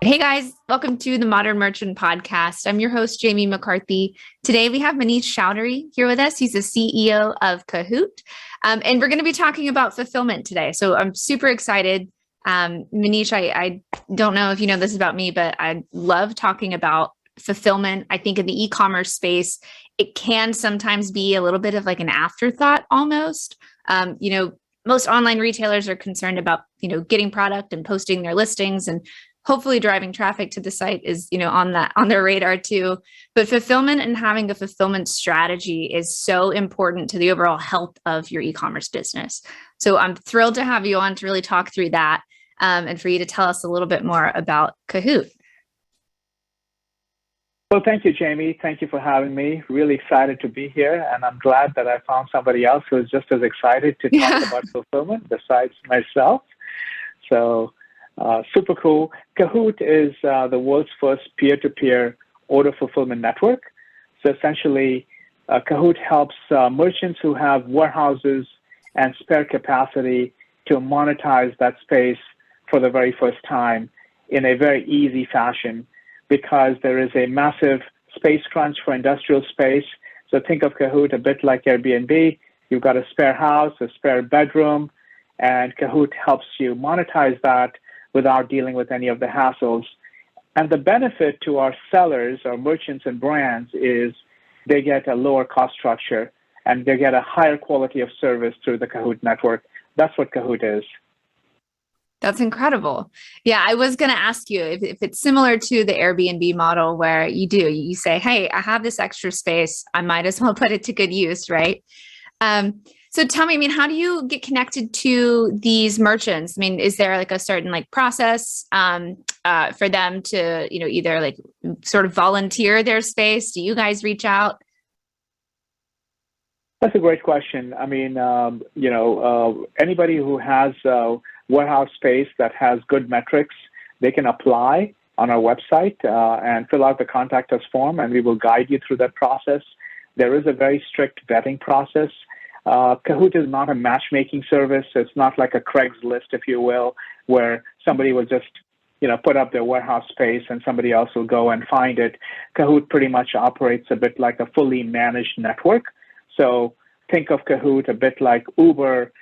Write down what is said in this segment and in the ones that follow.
Hey guys, welcome to the Modern Merchant Podcast. I'm your host, Jamie McCarthy. Today we have Manish Chowdhury here with us. He's the CEO of Kahoot. And we're going to be talking about fulfillment today. So I'm super excited. Manish, I don't know if you know this about me, but I love talking about fulfillment. I think in the e-commerce space, it can sometimes be a little bit of like an afterthought almost. Most online retailers are concerned about, getting product and posting their listings and hopefully driving traffic to the site is, on their radar too. But fulfillment and having a fulfillment strategy is so important to the overall health of your e-commerce business. So I'm thrilled to have you on to really talk through that and for you to tell us a little bit more about Kahoot. Well, thank you, Jamie. Thank you for having me. Really excited to be here. And I'm glad that I found somebody else who is just as excited to talk about fulfillment besides myself. So super cool. Kahoot is the world's first peer-to-peer order fulfillment network. So essentially, Kahoot helps merchants who have warehouses and spare capacity to monetize that space for the very first time in a very easy fashion, because there is a massive space crunch for industrial space. So think of Kahoot a bit like Airbnb. You've got a spare house, a spare bedroom, and Kahoot helps you monetize that without dealing with any of the hassles. And the benefit to our sellers, our merchants and brands, is they get a lower cost structure and they get a higher quality of service through the Kahoot network. That's what Kahoot is. That's incredible. Yeah, I was going to ask you if it's similar to the Airbnb model where you say, hey, I have this extra space. I might as well put it to good use, right? So tell me, how do you get connected to these merchants? Is there like a certain process for them to, either sort of volunteer their space? Do you guys reach out? That's a great question. Anybody who has warehouse space that has good metrics, they can apply on our website and fill out the contact us form, and we will guide you through that process. There is a very strict vetting process. Kahoot is not a matchmaking service. It's not like a Craigslist, if you will, where somebody will just put up their warehouse space and somebody else will go and find it. Kahoot pretty much operates a bit like a fully managed network. So think of Kahoot a bit like Uber.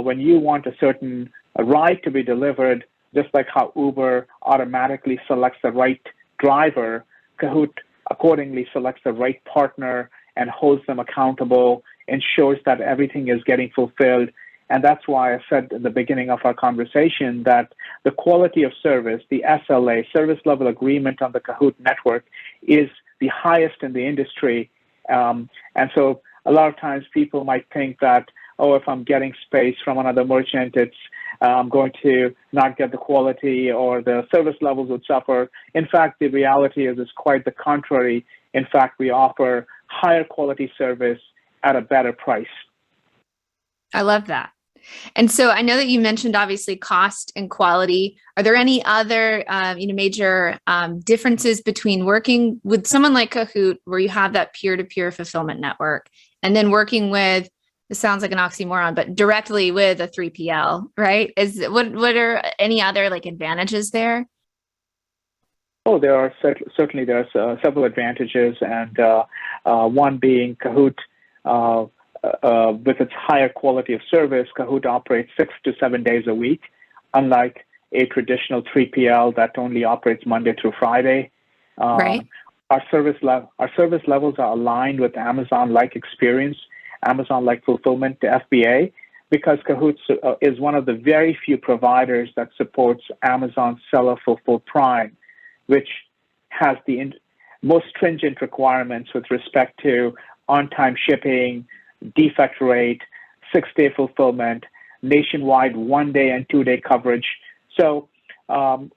When you want a certain ride to be delivered, just like how Uber automatically selects the right driver, Kahoot accordingly selects the right partner and holds them accountable, ensures that everything is getting fulfilled. And that's why I said at the beginning of our conversation that the quality of service, the SLA, service level agreement on the Kahoot network, is the highest in the industry. And so a lot of times people might think that, if I'm getting space from another merchant, I'm going to not get the quality or the service levels would suffer. In fact, the reality is quite the contrary. In fact, we offer higher quality service at a better price. I love that. And so I know that you mentioned obviously cost and quality. Are there any other major differences between working with someone like Kahoot, where you have that peer-to-peer fulfillment network, and then working with, this sounds like an oxymoron, but directly with a 3PL, right? What are any other advantages there? Oh, there are certainly several advantages, and one being Kahoot, with its higher quality of service, Kahoot operates 6 to 7 days a week, unlike a traditional 3PL that only operates Monday through Friday. Right. Our service levels are aligned with Amazon-like experience, Amazon-like fulfillment to FBA, because Kahoot is one of the very few providers that supports Amazon Seller Fulfilled Prime, which has the most stringent requirements with respect to on-time shipping, defect rate, 6-day fulfillment, nationwide 1-day and 2-day coverage. So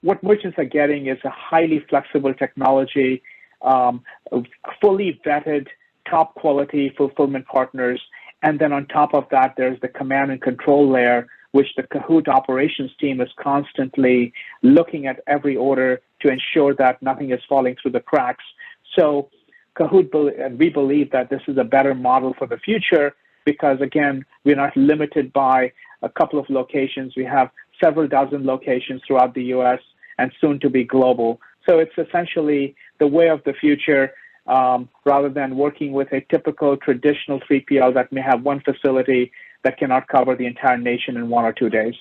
what merchants are getting is a highly flexible technology, fully vetted, top quality fulfillment partners. And then on top of that, there's the command and control layer, which the Kahoot operations team is constantly looking at every order to ensure that nothing is falling through the cracks. So Kahoot, and we believe that this is a better model for the future because, again, we're not limited by a couple of locations. We have several dozen locations throughout the U.S. and soon to be global. So it's essentially the way of the future, rather than working with a typical traditional 3PL that may have one facility that cannot cover the entire nation in 1 or 2 days.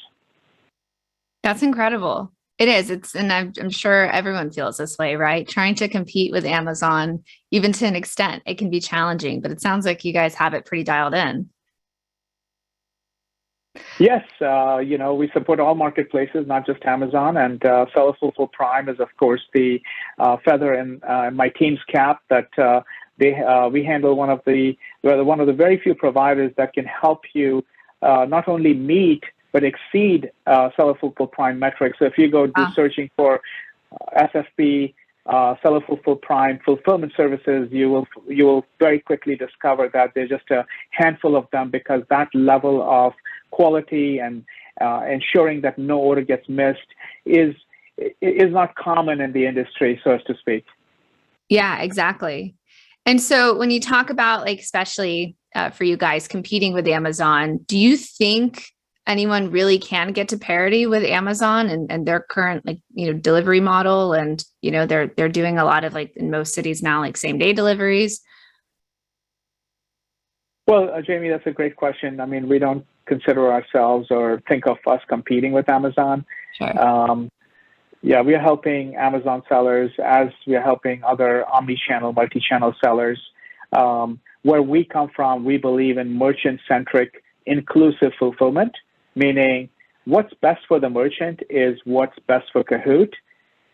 That's incredible. It is. And I'm sure everyone feels this way, right? Trying to compete with Amazon, even to an extent, it can be challenging, but it sounds like you guys have it pretty dialed in. Yes, we support all marketplaces, not just Amazon, and Seller Fulfill Prime is, of course, the feather in my team's cap that we handle one of the very few providers that can help you not only meet but exceed Seller Fulfill Prime metrics. So if you go do searching for SFP, Seller Fulfill Prime fulfillment services, you will very quickly discover that there's just a handful of them, because that level of quality and ensuring that no order gets missed is not common in the industry, so as to speak. Yeah, exactly. And so when you talk about, like, especially for you guys competing with Amazon, do you think anyone really can get to parity with Amazon and their current, delivery model? And, they're doing a lot of, in most cities now, same day deliveries. Well, Jamie, that's a great question. I mean, we don't consider ourselves or think of us competing with Amazon. Sure. Yeah, we are helping Amazon sellers as we are helping other omni-channel, multi-channel sellers. Where we come from, we believe in merchant-centric, inclusive fulfillment, meaning what's best for the merchant is what's best for Kahoot.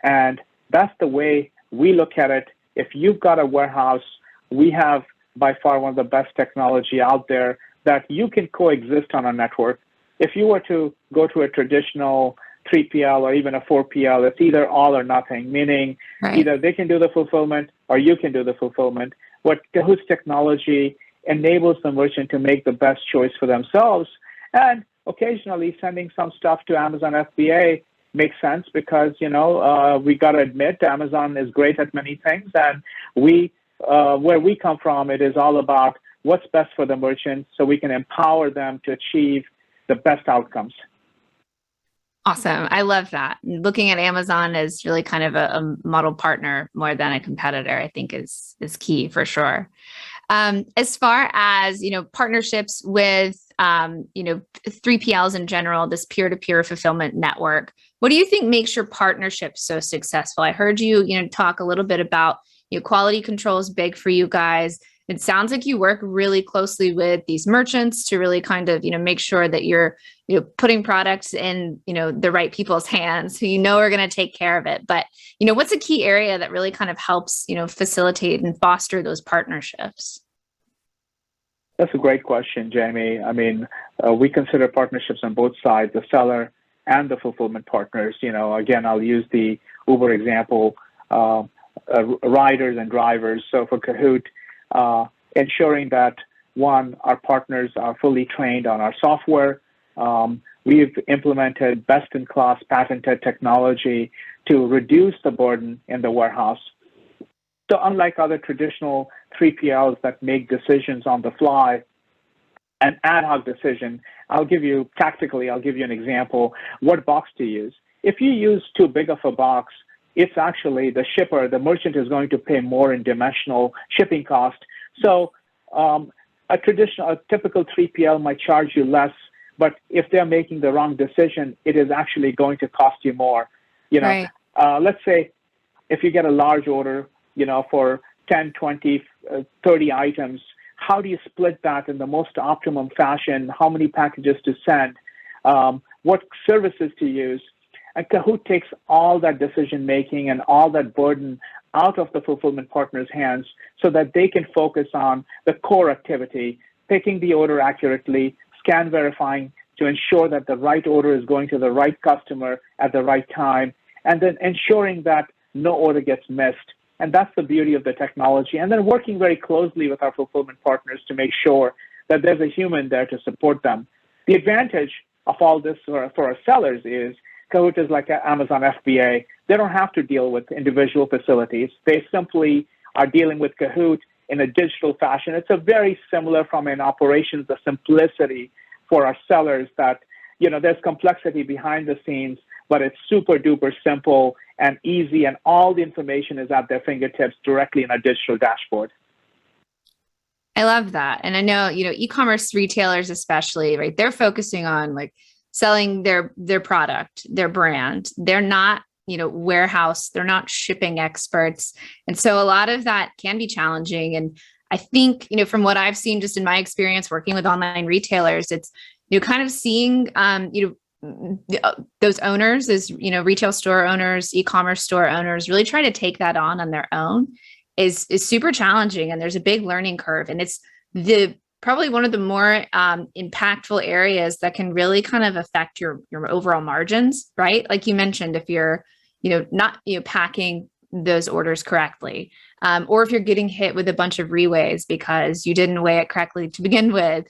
And that's the way we look at it. If you've got a warehouse, we have by far one of the best technology out there that you can coexist on a network. If you were to go to a traditional 3PL or even a 4PL, it's either all or nothing, meaning either they can do the fulfillment or you can do the fulfillment. What Kahoot's technology enables the merchant to make the best choice for themselves. And occasionally sending some stuff to Amazon FBA makes sense because, we got to admit Amazon is great at many things. And where we come from, it is all about what's best for the merchant so we can empower them to achieve the best outcomes. Awesome. I love that. Looking at Amazon as really kind of a model partner more than a competitor, I think is key for sure. As far as, partnerships with, 3PLs in general, this peer-to-peer fulfillment network, what do you think makes your partnership so successful? I heard you, talk a little bit about quality control is big for you guys. It sounds like you work really closely with these merchants to really kind of, make sure that you're, putting products in, the right people's hands who are going to take care of it. But, what's a key area that really kind of helps, facilitate and foster those partnerships? That's a great question, Jamie. I mean, we consider partnerships on both sides, the seller and the fulfillment partners. Again, I'll use the Uber example, riders and drivers. So for Kahoot, ensuring that, one, our partners are fully trained on our software. We've implemented best-in-class patented technology to reduce the burden in the warehouse. So unlike other traditional 3PLs that make decisions on the fly, an ad hoc decision, I'll give you an example. What box to use? If you use too big of a box, it's actually the merchant is going to pay more in dimensional shipping cost. So a typical 3PL might charge you less, but if they're making the wrong decision, it is actually going to cost you more. Right. Let's say if you get a large order, for 10, 20, 30 items, how do you split that in the most optimum fashion? How many packages to send? What services to use? And Kahoot takes all that decision-making and all that burden out of the fulfillment partner's hands so that they can focus on the core activity, picking the order accurately, scan verifying to ensure that the right order is going to the right customer at the right time, and then ensuring that no order gets missed. And that's the beauty of the technology. And then working very closely with our fulfillment partners to make sure that there's a human there to support them. The advantage of all this for our sellers is Kahoot is like Amazon FBA. They don't have to deal with individual facilities. They simply are dealing with Kahoot in a digital fashion. It's a very similar from an operations, the simplicity for our sellers that, there's complexity behind the scenes, but it's super duper simple and easy, and all the information is at their fingertips directly in a digital dashboard. I love that. And I know, e-commerce retailers especially, right? They're focusing on like selling their product, their brand. They're not, warehouse, they're not shipping experts. And so a lot of that can be challenging. And I think, from what I've seen just in my experience working with online retailers, it's, kind of seeing, those owners as, retail store owners, e-commerce store owners really try to take that on their own is super challenging. And there's a big learning curve. And it's probably one of the more impactful areas that can really kind of affect your overall margins, right? Like you mentioned, if you're, not, packing those orders correctly, or if you're getting hit with a bunch of reweighs because you didn't weigh it correctly to begin with,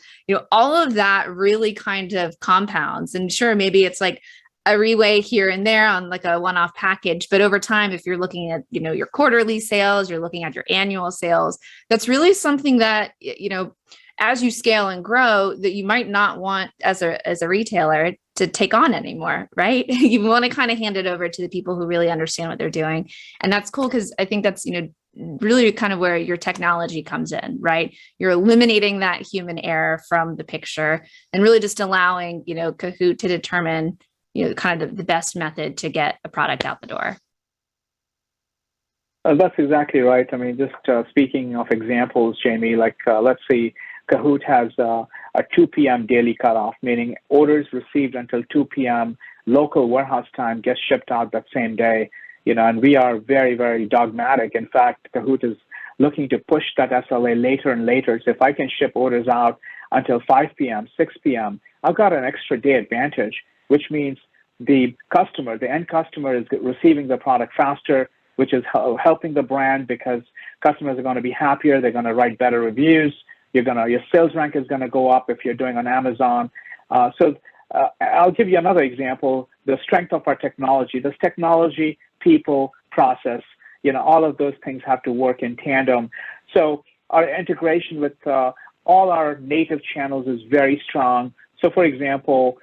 all of that really kind of compounds. And sure, maybe it's like a reweigh here and there on like a one-off package, but over time, if you're looking at, your quarterly sales, you're looking at your annual sales, that's really something that, as you scale and grow, that you might not want as a retailer to take on anymore, right? You want to kind of hand it over to the people who really understand what they're doing. And that's cool because I think that's, really kind of where your technology comes in, right? You're eliminating that human error from the picture and really just allowing, Kahoot to determine, kind of the best method to get a product out the door. That's exactly right. I mean, just speaking of examples, Jamie, like let's see, Kahoot has a 2 p.m. daily cutoff, meaning orders received until 2 p.m. local warehouse time get shipped out that same day. And we are very, very dogmatic. In fact, Kahoot is looking to push that SLA later and later. So if I can ship orders out until 5 p.m., 6 p.m., I've got an extra day advantage, which means the end customer is receiving the product faster, which is helping the brand because customers are going to be happier. They're going to write better reviews. Your sales rank is going to go up if you're doing on Amazon. So I'll give you another example, the strength of our technology. This technology, people, process, all of those things have to work in tandem. So our integration with all our native channels is very strong. So for example,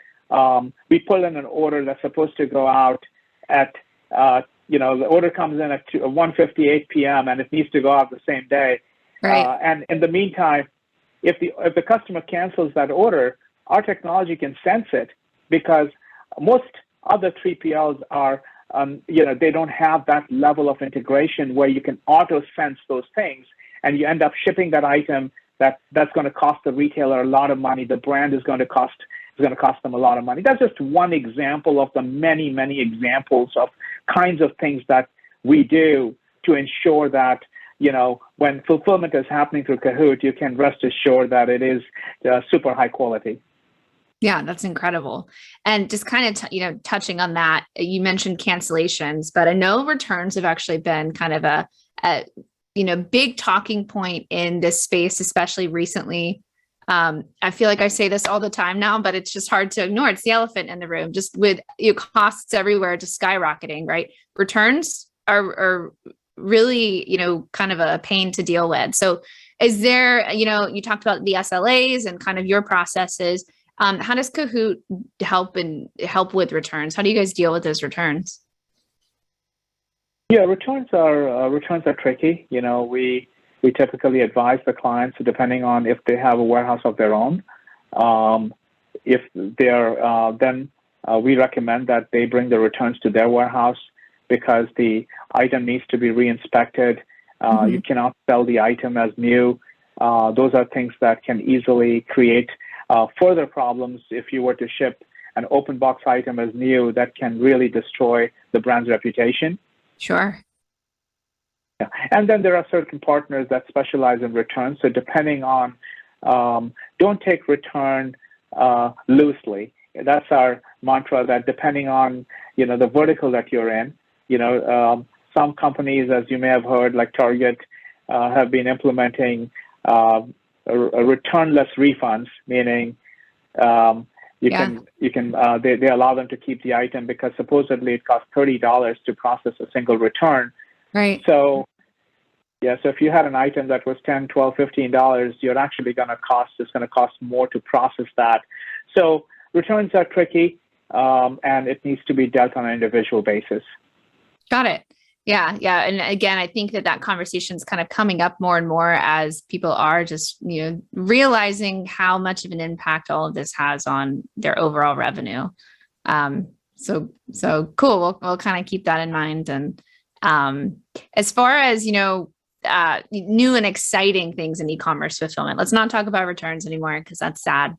we pull in an order that's supposed to go out at, the order comes in at 1:58 p.m. and it needs to go out the same day. Right. And in the meantime, if the customer cancels that order, our technology can sense it because most other 3PLs are, they don't have that level of integration where you can auto sense those things, and you end up shipping that item that's going to cost the retailer a lot of money. The brand is going to cost them a lot of money. That's just one example of the many, many examples of kinds of things that we do to ensure that, when fulfillment is happening through Kahoot, you can rest assured that it is super high quality. Yeah, that's incredible. And just kind of, touching on that, you mentioned cancellations, but I know returns have actually been kind of a big talking point in this space, especially recently. I feel like I say this all the time now, but it's just hard to ignore. It's the elephant in the room, just with costs everywhere just skyrocketing, right? Returns are really, kind of a pain to deal with. So is there, you talked about the SLAs and kind of your processes. How does Kahoot help with returns? How do you guys deal with those returns? Yeah, returns are tricky. We typically advise the clients depending on if they have a warehouse of their own. If they're then we recommend that they bring the returns to their warehouse because the item needs to be re-inspected. You cannot sell the item as new. Those are things that can easily create further problems if you were to ship an open box item as new. That can really destroy the brand's reputation. Sure. Yeah. And then there are certain partners that specialize in returns. So depending on, don't take return loosely. That's our mantra, that depending on, the vertical that you're in, some companies, as you may have heard, like Target, have been implementing a returnless refunds, meaning they allow them to keep the item because supposedly it costs $30 to process a single return. Right. So if you had an item that was $10, $12, $15, you're actually it's going to cost more to process that. So returns are tricky. and it needs to be dealt on an individual basis. Got it. Yeah. Yeah. And again, I think that conversation is kind of coming up more and more as people are just, realizing how much of an impact all of this has on their overall revenue. So cool. We'll kind of keep that in mind. And as far as, new and exciting things in e-commerce fulfillment, let's not talk about returns anymore because that's sad,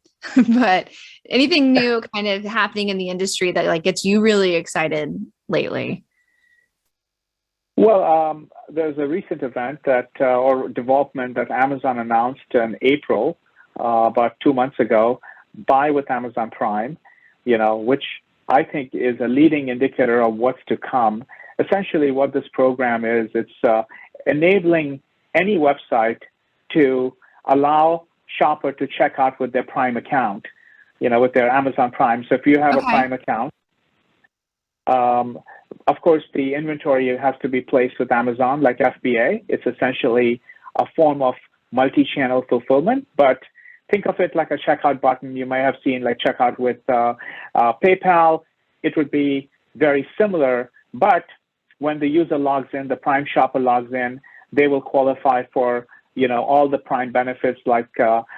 but anything new kind of happening in the industry that like gets you really excited lately? Well, there's a recent event or development that Amazon announced in April, about 2 months ago, Buy with Amazon Prime, which I think is a leading indicator of what's to come. Essentially, what this program is, it's enabling any website to allow shopper to check out with their Prime account, with their Amazon Prime. So if you have a Prime account, of course, the inventory has to be placed with Amazon, like FBA. It's essentially a form of multi-channel fulfillment, but think of it like a checkout button. You may have seen like checkout with PayPal. It would be very similar, but when the user logs in, the Prime shopper logs in, they will qualify for all the Prime benefits like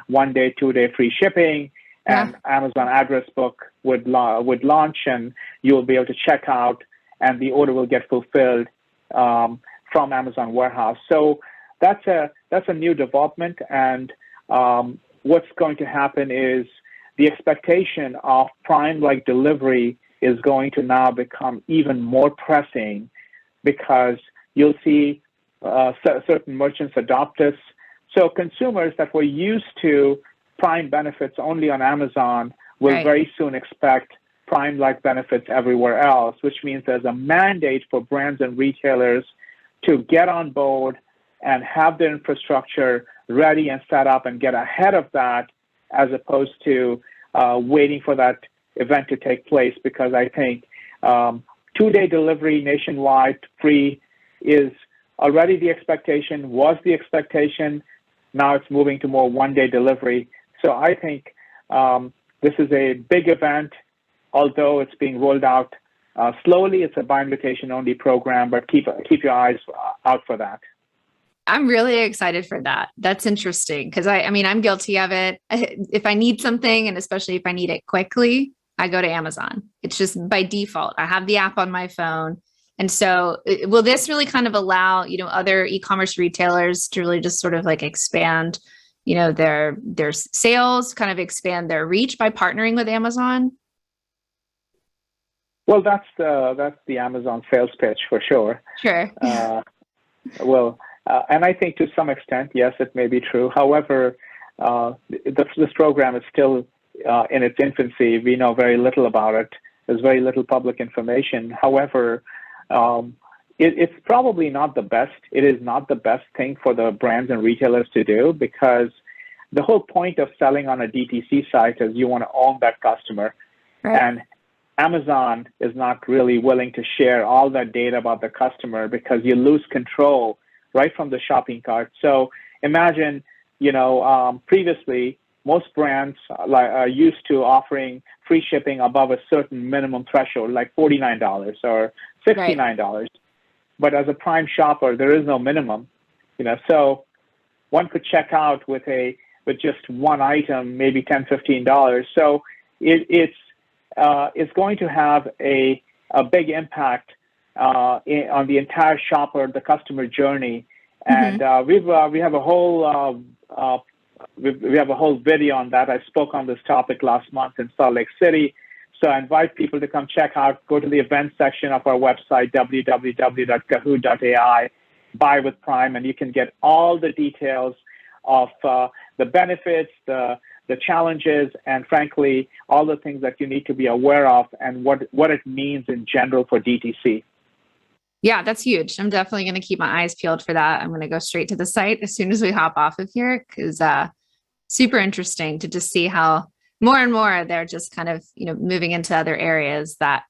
1 day, 2 day free shipping, and Amazon address book would launch, and you will be able to check out, and the order will get fulfilled from Amazon warehouse. So that's a new development, and what's going to happen is the expectation of Prime-like delivery is going to now become even more pressing because you'll see certain merchants adopt this. So consumers that were used to Prime benefits only on Amazon will very soon expect Prime-like benefits everywhere else, which means there's a mandate for brands and retailers to get on board and have their infrastructure ready and set up and get ahead of that, as opposed to waiting for that event to take place. Because I think 2-day delivery nationwide free is already the expectation, was the expectation. Now it's moving to more 1-day delivery. So I think this is a big event, although it's being rolled out slowly. It's a by invitation only program, but keep your eyes out for that. I'm really excited for that. That's interesting because I'm guilty of it. If I need something, and especially if I need it quickly, I go to Amazon. It's just by default. I have the app on my phone. And so will this really kind of allow, other e-commerce retailers to really just sort of like expand, their sales, kind of expand their reach by partnering with Amazon? Well, that's the Amazon sales pitch for sure. Sure. And I think to some extent, yes, it may be true. However, this program is still in its infancy. We know very little about it. There's very little public information. However, it's probably not the best. It is not the best thing for the brands and retailers to do, because the whole point of selling on a DTC site is you want to own that customer. Right. And Amazon is not really willing to share all that data about the customer because you lose control right from the shopping cart. So imagine, previously, most brands are used to offering free shipping above a certain minimum threshold, like $49 or $69. Right. But as a Prime shopper, there is no minimum, so one could check out with just one item, maybe $10, $15. So it's going to have a big impact on the entire shopper, the customer journey. And we have a whole video on that. I spoke on this topic last month in Salt Lake City. So I invite people to come check out, go to the events section of our website, www.kahoot.ai, Buy with Prime, and you can get all the details of the benefits, the challenges, and frankly, all the things that you need to be aware of and what it means in general for DTC. Yeah, that's huge. I'm definitely going to keep my eyes peeled for that. I'm going to go straight to the site as soon as we hop off of here, because super interesting to just see how more and more they're just kind of, moving into other areas that,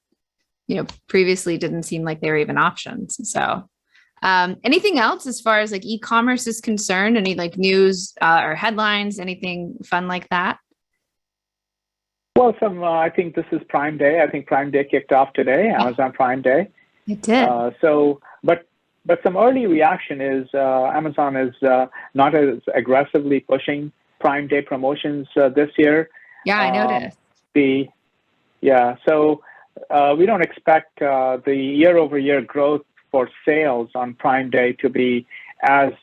previously didn't seem like they were even options. So anything else as far as like e-commerce is concerned? Any like news or headlines, anything fun like that? Well, I think this is Prime Day. I think Prime Day kicked off today, Amazon Prime Day. It did. But some early reaction is Amazon is not as aggressively pushing Prime Day promotions this year. Yeah, I noticed. So we don't expect the year-over-year growth for sales on Prime Day to be as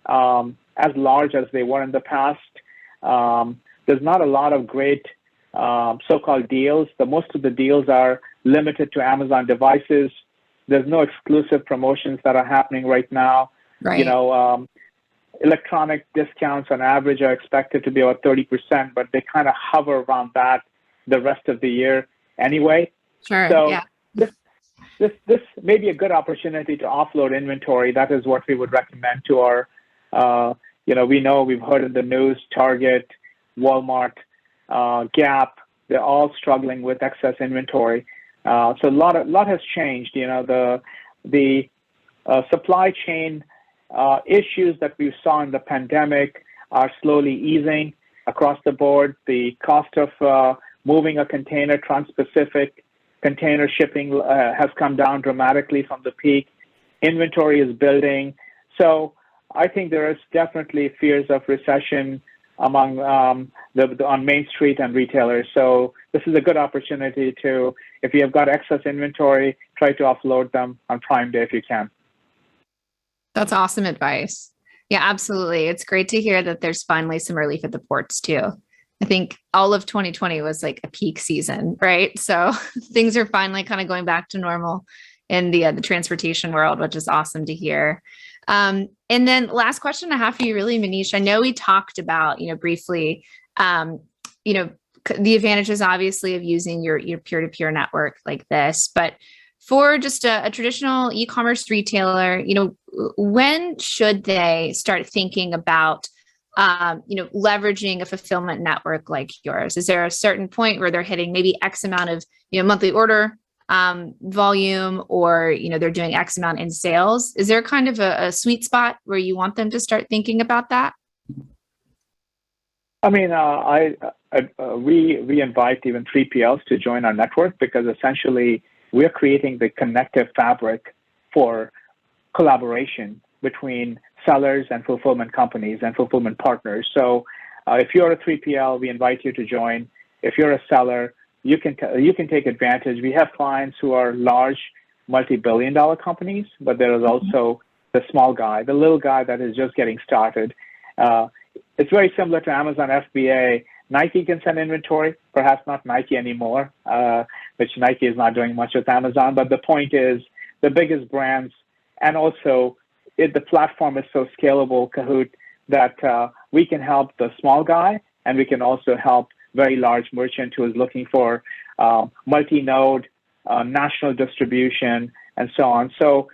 large as they were in the past. There's not a lot of great so-called deals. Most of the deals are limited to Amazon devices. There's no exclusive promotions that are happening right now. Right. Electronic discounts on average are expected to be about 30%, but they kind of hover around that the rest of the year anyway. Sure. So yeah. This may be a good opportunity to offload inventory. That is what we would recommend to our, we've heard in the news, Target, Walmart, Gap, they're all struggling with excess inventory. So a lot has changed. The supply chain issues that we saw in the pandemic are slowly easing across the board. The cost of moving a container, trans-Pacific container shipping has come down dramatically from the peak. Inventory is building. So I think there is definitely fears of recession among on Main Street and retailers. So this is a good opportunity to, if you have got excess inventory, try to offload them on Prime Day if you can. That's awesome advice. Yeah, absolutely. It's great to hear that there's finally some relief at the ports too. I think all of 2020 was like a peak season, right? So things are finally kind of going back to normal in the transportation world, which is awesome to hear. And then last question I have for you, really, Manish. I know we talked about, briefly, the advantages, obviously, of using your peer-to-peer network like this, but for just a traditional e-commerce retailer, when should they start thinking about, leveraging a fulfillment network like yours? Is there a certain point where they're hitting maybe X amount of, monthly order volume, or, they're doing X amount in sales? Is there kind of a sweet spot where you want them to start thinking about that? I mean, we invite even 3PLs to join our network, because essentially we're creating the connective fabric for collaboration between sellers and fulfillment companies and fulfillment partners. So if you're a 3PL, we invite you to join. If you're a seller, you can take advantage. We have clients who are large, multi-billion-dollar companies, but there is also the small guy, the little guy that is just getting started. It's very similar to Amazon FBA. Nike can send inventory, perhaps not Nike anymore, which Nike is not doing much with Amazon. But the point is, the biggest brands, and also the platform is so scalable, Kahoot, that we can help the small guy, and we can also help very large merchant who is looking for multi-node, national distribution, and so on. So,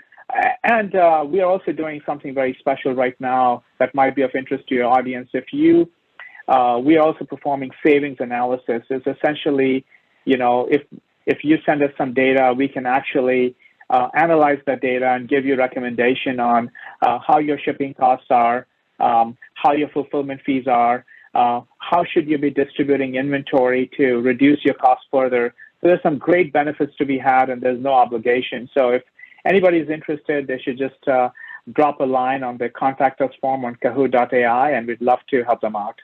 and we are also doing something very special right now that might be of interest to your audience. We are also performing savings analysis. It's essentially, if you send us some data, we can actually analyze that data and give you recommendation on how your shipping costs are, how your fulfillment fees are, how should you be distributing inventory to reduce your costs further. So there's some great benefits to be had, and there's no obligation. So if anybody is interested, they should just drop a line on the contact us form on Kahoot.ai, and we'd love to help them out.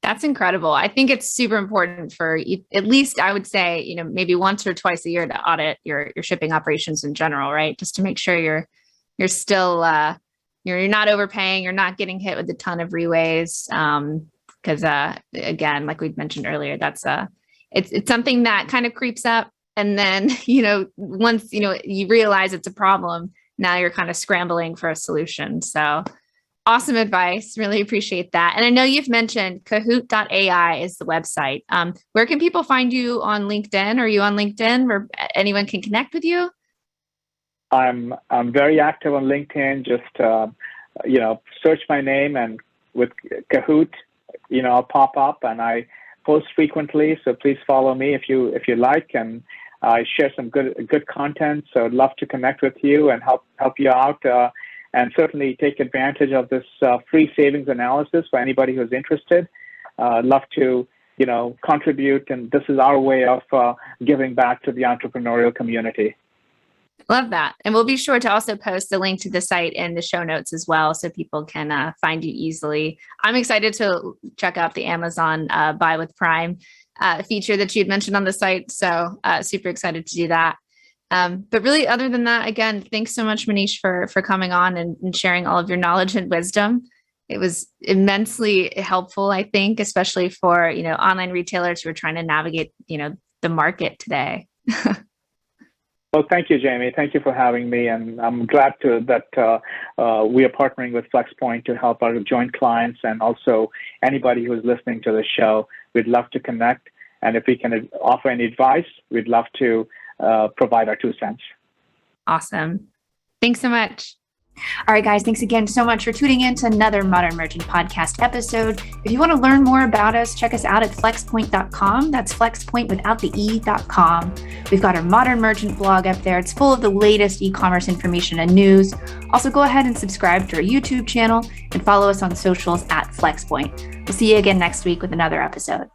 That's incredible. I think it's super important for you, at least I would say, maybe once or twice a year, to audit your shipping operations in general, right? Just to make sure you're still, you're not overpaying, you're not getting hit with a ton of reways. Because again, like we mentioned earlier, that's it's something that kind of creeps up. And then, once, you realize it's a problem, now you're kind of scrambling for a solution. So awesome advice. Really appreciate that. And I know you've mentioned Kahoot.ai is the website. Where can people find you on LinkedIn? Are you on LinkedIn where anyone can connect with you? I'm very active on LinkedIn. Just, search my name, and with Kahoot, I'll pop up, and I post frequently. So please follow me if you like. And I share some good content. So I'd love to connect with you and help you out. And certainly take advantage of this free savings analysis for anybody who's interested. I'd love to contribute. And this is our way of giving back to the entrepreneurial community. Love that. And we'll be sure to also post the link to the site in the show notes as well, so people can find you easily. I'm excited to check out the Amazon Buy with Prime feature that you'd mentioned on the site. So super excited to do that. But really, other than that, again, thanks so much, Manish, for coming on and sharing all of your knowledge and wisdom. It was immensely helpful, I think, especially for, online retailers who are trying to navigate, the market today. Well, thank you, Jamie. Thank you for having me. And I'm glad that we are partnering with Flxpoint to help our joint clients, and also anybody who's listening to the show. We'd love to connect. And if we can offer any advice, we'd love to provide our 2 cents. Awesome. Thanks so much. All right, guys, thanks again so much for tuning in to another Modern Merchant podcast episode. If you want to learn more about us, check us out at flexpoint.com. That's Flexpoint without the E.com. We've got our Modern Merchant blog up there. It's full of the latest e-commerce information and news. Also, go ahead and subscribe to our YouTube channel and follow us on socials at Flexpoint. We'll see you again next week with another episode.